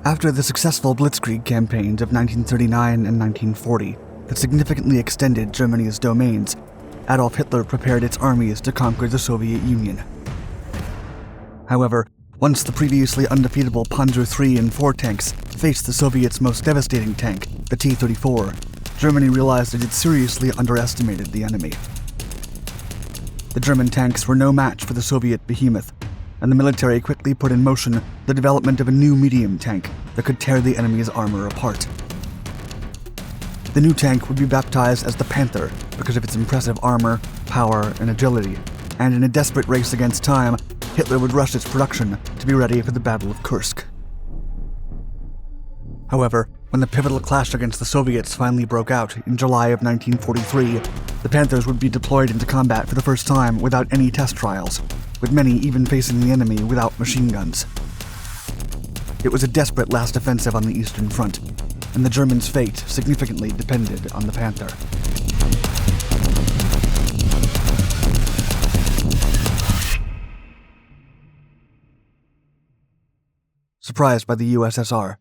After the successful Blitzkrieg campaigns of 1939 and 1940 that significantly extended Germany's domains, Adolf Hitler prepared its armies to conquer the Soviet Union. However, once the previously undefeatable Panzer III and IV tanks faced the Soviets' most devastating tank, the T-34, Germany realized it had seriously underestimated the enemy. The German tanks were no match for the Soviet behemoth, and the military quickly put in motion the development of a new medium tank that could tear the enemy's armor apart. The new tank would be baptized as the Panther because of its impressive armor, power, and agility, and in a desperate race against time, Hitler would rush its production to be ready for the Battle of Kursk. However, when the pivotal clash against the Soviets finally broke out in July of 1943, the Panthers would be deployed into combat for the first time without any test trials, with many even facing the enemy without machine guns. It was a desperate last offensive on the Eastern Front, and the Germans' fate significantly depended on the Panther. Surprised by the USSR.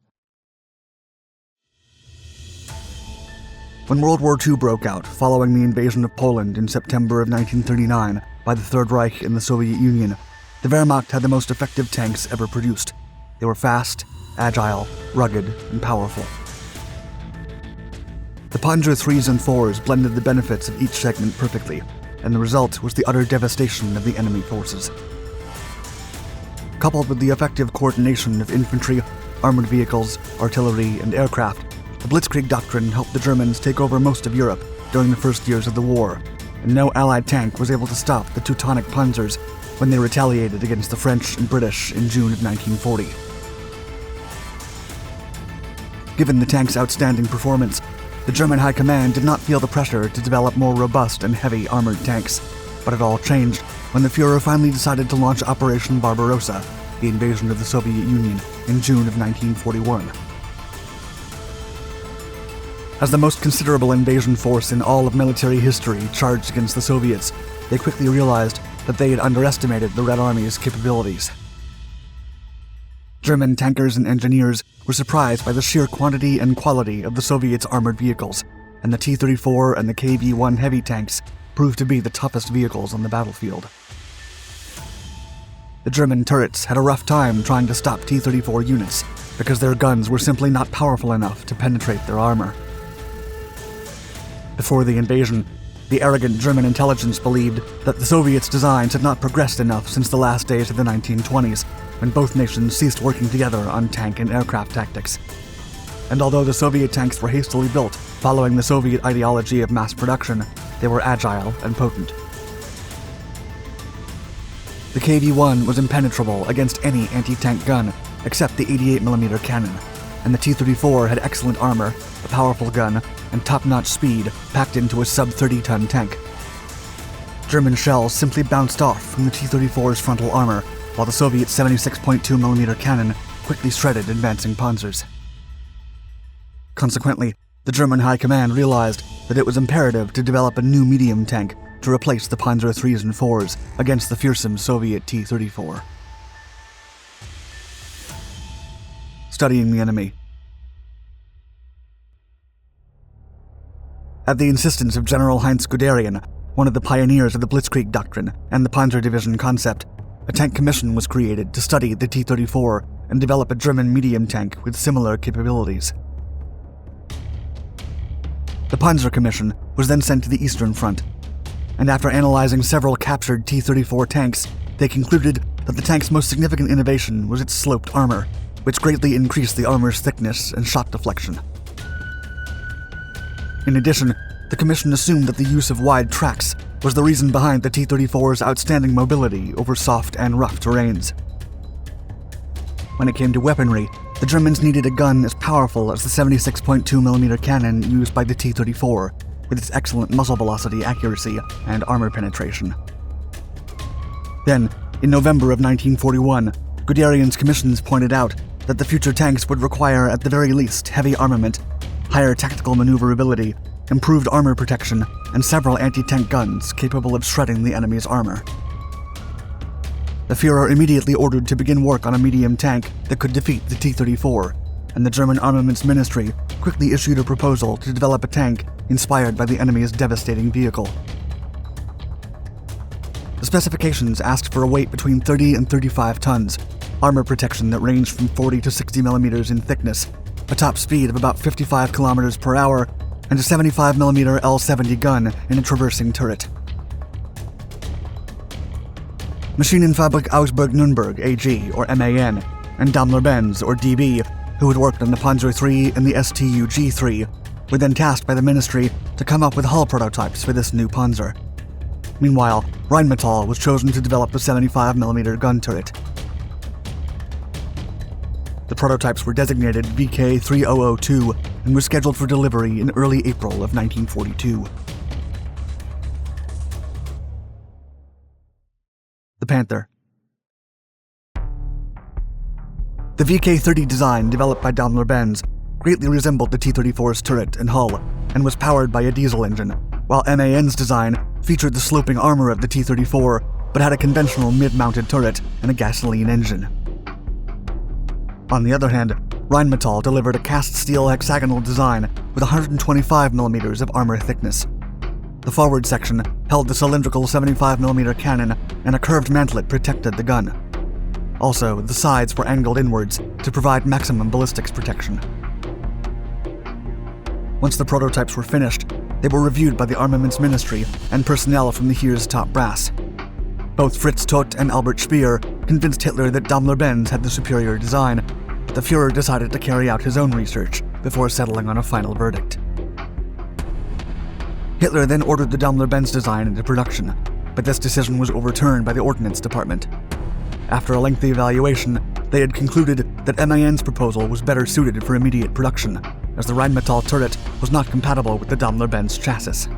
When World War II broke out following the invasion of Poland in September of 1939 by the Third Reich in the Soviet Union, the Wehrmacht had the most effective tanks ever produced. They were fast, agile, rugged, and powerful. The Panzer IIIs and IVs blended the benefits of each segment perfectly, and the result was the utter devastation of the enemy forces. Coupled with the effective coordination of infantry, armored vehicles, artillery, and aircraft, the Blitzkrieg doctrine helped the Germans take over most of Europe during the first years of the war, and no Allied tank was able to stop the Teutonic Panzers when they retaliated against the French and British in June of 1940. Given the tank's outstanding performance, the German High Command did not feel the pressure to develop more robust and heavy armored tanks, but it all changed when the Führer finally decided to launch Operation Barbarossa, the invasion of the Soviet Union, in June of 1941. As the most considerable invasion force in all of military history charged against the Soviets, they quickly realized that they had underestimated the Red Army's capabilities. German tankers and engineers were surprised by the sheer quantity and quality of the Soviets' armored vehicles, and the T-34 and the KV-1 heavy tanks proved to be the toughest vehicles on the battlefield. The German turrets had a rough time trying to stop T-34 units because their guns were simply not powerful enough to penetrate their armor. Before the invasion, the arrogant German intelligence believed that the Soviets' designs had not progressed enough since the last days of the 1920s, when both nations ceased working together on tank and aircraft tactics. And although the Soviet tanks were hastily built following the Soviet ideology of mass production, they were agile and potent. The KV-1 was impenetrable against any anti-tank gun except the 88mm cannon, and the T-34 had excellent armor, a powerful gun, and top-notch speed packed into a sub-30-ton tank. German shells simply bounced off from the T-34's frontal armor, while the Soviet 76.2mm cannon quickly shredded advancing panzers. Consequently, the German High Command realized that it was imperative to develop a new medium tank to replace the Panzer IIIs and IVs against the fearsome Soviet T-34. Studying the enemy. At the insistence of General Heinz Guderian, one of the pioneers of the Blitzkrieg doctrine and the Panzer Division concept, a tank commission was created to study the T-34 and develop a German medium tank with similar capabilities. The Panzer Commission was then sent to the Eastern Front, and after analyzing several captured T-34 tanks, they concluded that the tank's most significant innovation was its sloped armor, which greatly increased the armor's thickness and shot deflection. In addition, the Commission assumed that the use of wide tracks was the reason behind the T-34's outstanding mobility over soft and rough terrains. When it came to weaponry, the Germans needed a gun as powerful as the 76.2mm cannon used by the T-34, with its excellent muzzle velocity accuracy and armor penetration. Then, in November of 1941, Guderian's commissions pointed out that the future tanks would require at the very least heavy armament, higher tactical maneuverability, improved armor protection, and several anti-tank guns capable of shredding the enemy's armor. The Führer immediately ordered to begin work on a medium tank that could defeat the T-34, and the German Armaments Ministry quickly issued a proposal to develop a tank inspired by the enemy's devastating vehicle. The specifications asked for a weight between 30 and 35 tons, armor protection that ranged from 40 to 60 millimeters in thickness, a top speed of about 55 kilometers per hour, and a 75mm L-70 gun in a traversing turret. Maschinenfabrik Augsburg-Nürnberg AG, or MAN, and Daimler-Benz, or DB, who had worked on the Panzer III and the STU G3, were then tasked by the ministry to come up with hull prototypes for this new Panzer. Meanwhile, Rheinmetall was chosen to develop the 75mm gun turret. The prototypes were designated VK3002 and were scheduled for delivery in early April of 1942. The Panther. The VK30 design, developed by Daimler-Benz, greatly resembled the T-34's turret and hull, and was powered by a diesel engine, while MAN's design featured the sloping armor of the T-34, but had a conventional mid-mounted turret and a gasoline engine. On the other hand, Rheinmetall delivered a cast steel hexagonal design with 125mm of armor thickness. The forward section held the cylindrical 75mm cannon, and a curved mantlet protected the gun. Also, the sides were angled inwards to provide maximum ballistics protection. Once the prototypes were finished, they were reviewed by the Armaments Ministry and personnel from the Heer's top brass. Both Fritz Todt and Albert Speer convinced Hitler that Daimler-Benz had the superior design, but the Führer decided to carry out his own research before settling on a final verdict. Hitler then ordered the Daimler-Benz design into production, but this decision was overturned by the Ordnance Department. After a lengthy evaluation, they had concluded that MAN's proposal was better suited for immediate production, as the Rheinmetall turret was not compatible with the Daimler-Benz chassis.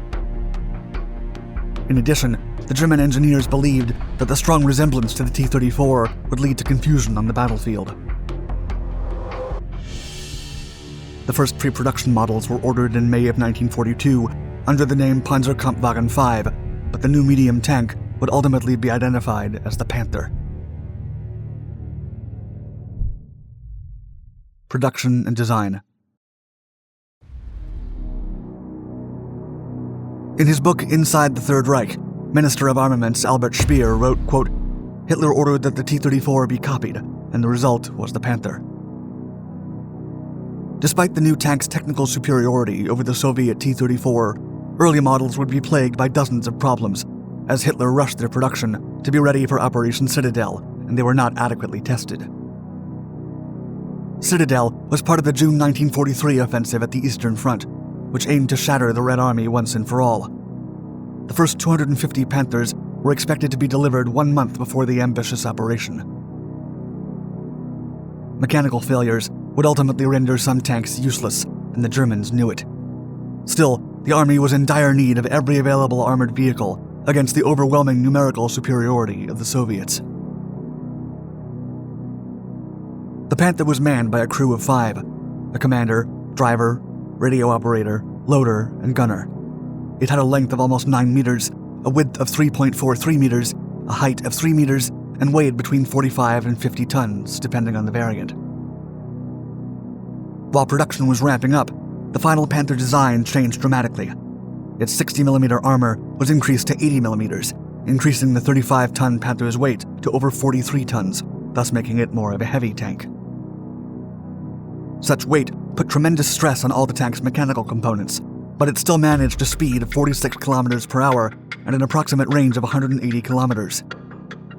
In addition, the German engineers believed that the strong resemblance to the T-34 would lead to confusion on the battlefield. The first pre-production models were ordered in May of 1942 under the name Panzerkampfwagen V, but the new medium tank would ultimately be identified as the Panther. Production and design. In his book Inside the Third Reich, Minister of Armaments Albert Speer wrote, quote, "Hitler ordered that the T-34 be copied, and the result was the Panther." Despite the new tank's technical superiority over the Soviet T-34, early models would be plagued by dozens of problems, as Hitler rushed their production to be ready for Operation Citadel, and they were not adequately tested. Citadel was part of the June 1943 offensive at the Eastern Front, which aimed to shatter the Red Army once and for all. The first 250 Panthers were expected to be delivered 1 month before the ambitious operation. Mechanical failures would ultimately render some tanks useless, and the Germans knew it. Still, the army was in dire need of every available armored vehicle against the overwhelming numerical superiority of the Soviets. The Panther was manned by a crew of 5, a commander, driver, radio operator, loader, and gunner. It had a length of almost 9 meters, a width of 3.43 meters, a height of 3 meters, and weighed between 45 and 50 tons, depending on the variant. While production was ramping up, the final Panther design changed dramatically. Its 60mm armor was increased to 80mm, increasing the 35-ton Panther's weight to over 43 tons, thus making it more of a heavy tank. Such weight put tremendous stress on all the tank's mechanical components, but it still managed a speed of 46 kilometers per hour and an approximate range of 180 kilometers.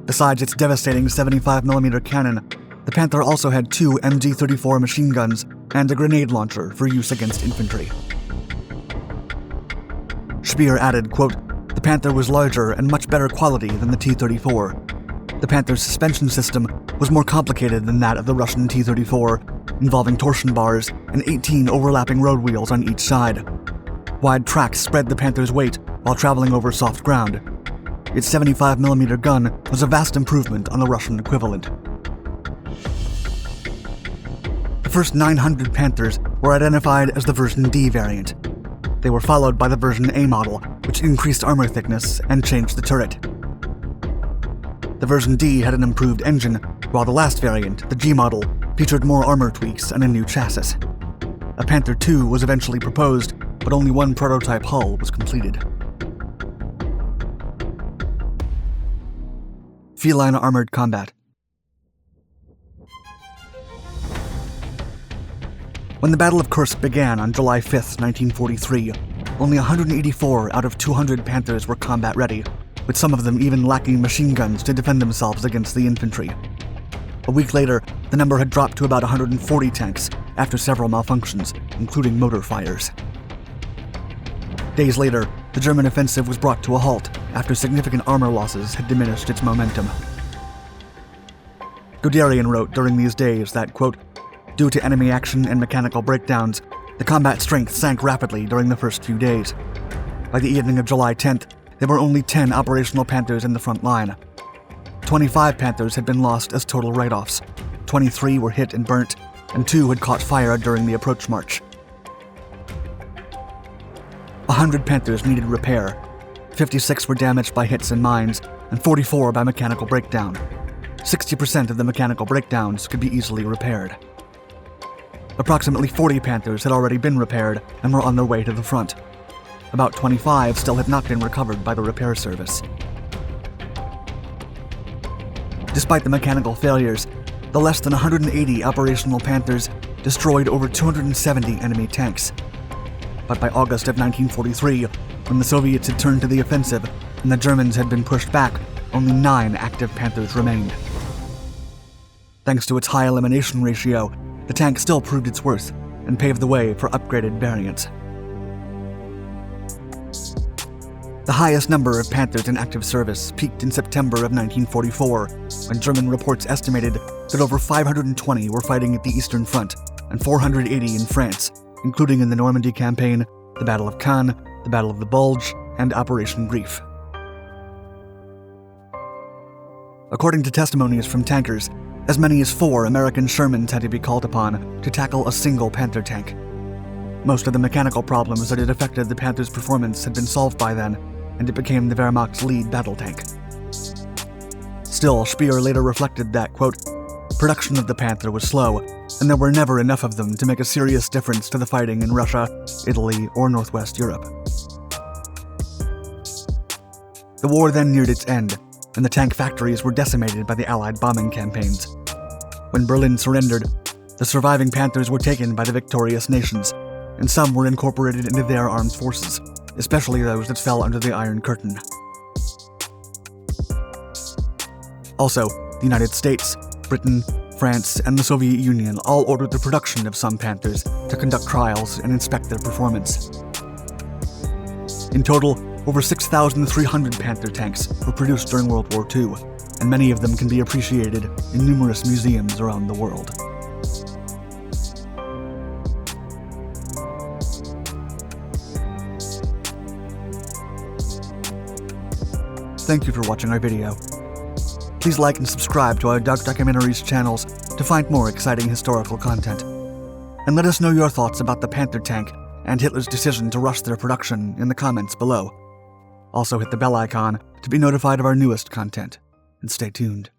Besides its devastating 75mm cannon, the Panther also had 2 MG-34 machine guns and a grenade launcher for use against infantry. Speer added, quote, "The Panther was larger and much better quality than the T-34. The Panther's suspension system was more complicated than that of the Russian T-34, involving torsion bars and 18 overlapping road wheels on each side. Wide tracks spread the Panther's weight while traveling over soft ground. Its 75mm gun was a vast improvement on the Russian equivalent." The first 900 Panthers were identified as the version D variant. They were followed by the version A model, which increased armor thickness and changed the turret. The version D had an improved engine, while the last variant, the G model, featured more armor tweaks and a new chassis. A Panther II was eventually proposed, but only one prototype hull was completed. Feline armored combat. When the Battle of Kursk began on July 5, 1943, only 184 out of 200 Panthers were combat ready, with some of them even lacking machine guns to defend themselves against the infantry. A week later, the number had dropped to about 140 tanks after several malfunctions, including motor fires. Days later, the German offensive was brought to a halt after significant armor losses had diminished its momentum. Guderian wrote during these days that, quote, "Due to enemy action and mechanical breakdowns, the combat strength sank rapidly during the first few days. By the evening of July 10th, there were only 10 operational Panthers in the front line. 25 Panthers had been lost as total write-offs, 23 were hit and burnt, and 2 had caught fire during the approach march. 100 Panthers needed repair, 56 were damaged by hits and mines, and 44 by mechanical breakdown. 60% of the mechanical breakdowns could be easily repaired. Approximately 40 Panthers had already been repaired and were on their way to the front. About 25 still had not been recovered by the repair service. Despite the mechanical failures, the less than 180 operational Panthers destroyed over 270 enemy tanks. But by August of 1943, when the Soviets had turned to the offensive and the Germans had been pushed back, only 9 active Panthers remained. Thanks to its high elimination ratio, the tank still proved its worth and paved the way for upgraded variants. The highest number of Panthers in active service peaked in September of 1944, when German reports estimated that over 520 were fighting at the Eastern Front and 480 in France, including in the Normandy campaign, the Battle of Caen, the Battle of the Bulge, and Operation Grief. According to testimonies from tankers, as many as 4 American Shermans had to be called upon to tackle a single Panther tank. Most of the mechanical problems that had affected the Panther's performance had been solved by then, and it became the Wehrmacht's lead battle tank. Still, Speer later reflected that, quote, "Production of the Panther was slow, and there were never enough of them to make a serious difference to the fighting in Russia, Italy, or Northwest Europe." The war then neared its end, and the tank factories were decimated by the Allied bombing campaigns. When Berlin surrendered, the surviving Panthers were taken by the victorious nations, and some were incorporated into their armed forces, especially those that fell under the Iron Curtain. Also, the United States, Britain, France, and the Soviet Union all ordered the production of some Panthers to conduct trials and inspect their performance. In total, over 6,300 Panther tanks were produced during World War II, and many of them can be appreciated in numerous museums around the world. Thank you for watching our video. Please like and subscribe to our Dark Documentaries channels to find more exciting historical content. And let us know your thoughts about the Panther tank and Hitler's decision to rush their production in the comments below. Also hit the bell icon to be notified of our newest content, and stay tuned.